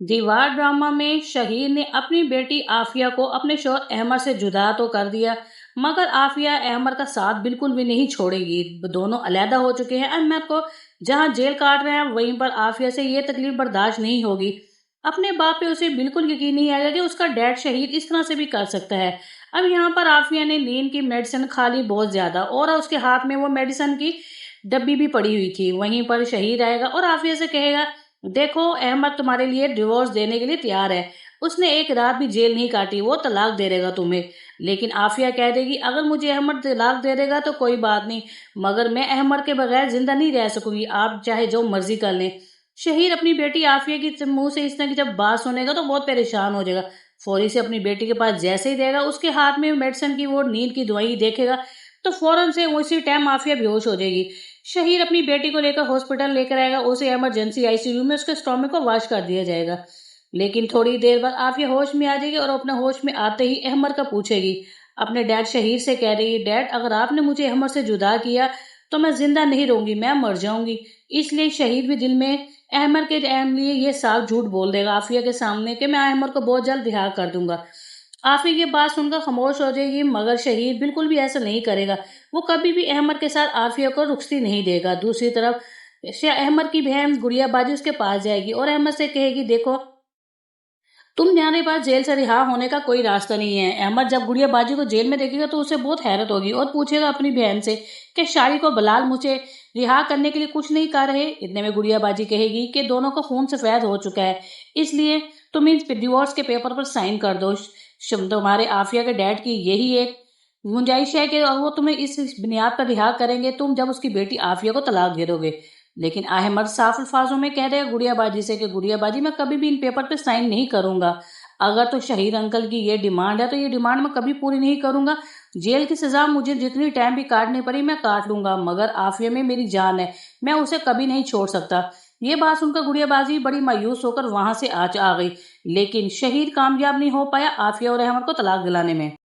दीवार ड्रामा में शहीर ने अपनी बेटी आफिया को अपने शौहर अहमद से जुदा तो कर दिया, मगर आफिया अहमद का साथ बिल्कुल भी नहीं छोड़ेगी। दोनों अलहदा हो चुके हैं। अहमद को जहां जेल काट रहे हैं, वहीं पर आफिया से ये तकलीफ बर्दाश्त नहीं होगी। अपने बाप पे उसे बिल्कुल यकीन नहीं आएगा कि उसका डैड शहीद इस तरह से भी कर सकता है। अब यहाँ पर आफिया ने नींद की मेडिसिन खा ली बहुत ज्यादा, और उसके हाथ में वो मेडिसिन की डब्बी भी पड़ी हुई थी। वहीं पर शहीद आएगा और आफिया से कहेगा, देखो अहमद तुम्हारे लिए डिवोर्स देने के लिए तैयार है। उसने एक रात भी जेल नहीं काटी, वो तलाक दे देगा तुम्हें। लेकिन आफिया कह देगी, अगर मुझे अहमद तलाक दे देगा तो कोई बात नहीं, मगर मैं अहमद के बगैर जिंदा नहीं रह सकूंगी, आप चाहे जो मर्जी कर लें। शहीर अपनी बेटी आफिया की मुंह से इस तरह की जब बात सुनेगा तो बहुत परेशान हो जाएगा। फौरी से अपनी बेटी के पास जैसे ही देगा, उसके हाथ में मेडिसिन की वो नींद की दवाई देखेगा, तो फौरन से उसी टाइम आफिया बेहोश हो जाएगी। शहीर अपनी बेटी को लेकर हॉस्पिटल लेकर आएगा, उसे इमरजेंसी आईसीयू में उसके स्टोमिक को वॉश कर दिया जाएगा। लेकिन थोड़ी देर बाद आफिया होश में आ जाएगी, और अपने होश में आते ही अहमद का पूछेगी। अपने डैड शहीर से कह रही, डैड अगर आपने मुझे अहमद से जुदा किया तो मैं जिंदा नहीं रहूंगी, मैं मर जाऊंगी। इसलिए शहीद भी दिल में अहमद के लिए ये साफ झूठ बोल देगा आफिया के सामने कि मैं अहमद को बहुत जल्द रिहा कर दूंगा। आफिया ये बात सुनकर खामोश हो जाएगी, मगर शहीद बिल्कुल भी ऐसा नहीं करेगा। वो कभी भी अहमद के साथ आफिया को रुखसती नहीं देगा। दूसरी तरफ अहमद की बहन गुड़िया बाजी उसके पास जाएगी और अहमद से कहेगी, देखो तुम्हारे पास जेल से रिहा होने का कोई रास्ता नहीं है। अहमद जब गुड़िया बाजी को जेल में देखेगा तो उसे बहुत हैरत होगी और पूछेगा अपनी बहन से कि शारी को बलाल मुझे रिहा करने के लिए कुछ नहीं कर रहे। इतने में गुड़िया बाजी कहेगी कि दोनों का खून सफेद हो चुका है, इसलिए तुम इन डिवोर्स के पेपर पर साइन कर दो। तुम्हारे आफिया के डैड की यही एक गुंजाइश है कि वो तुम्हें इस बुनियाद पर रिहा करेंगे, तुम जब उसकी बेटी आफिया को तलाक दे दोगे। लेकिन अहमद साफ अल्फाजों में कह देगा गुड़िया बाजी से कि गुड़िया बाजी मैं कभी भी इन पेपर पे साइन नहीं करूंगा। अगर तो शहीद अंकल की ये डिमांड है तो ये डिमांड मैं कभी पूरी नहीं करूंगा। जेल की सजा मुझे जितनी टाइम भी काटनी पड़ी मैं काट लूंगा, मगर आफिया में मेरी जान है, मैं उसे कभी नहीं छोड़ सकता। ये बात सुनकर गुड़िया बाजी बड़ी मायूस होकर वहां से आ गई। लेकिन शहीद कामयाब नहीं हो पाया आफिया और अहमद को तलाक दिलाने में।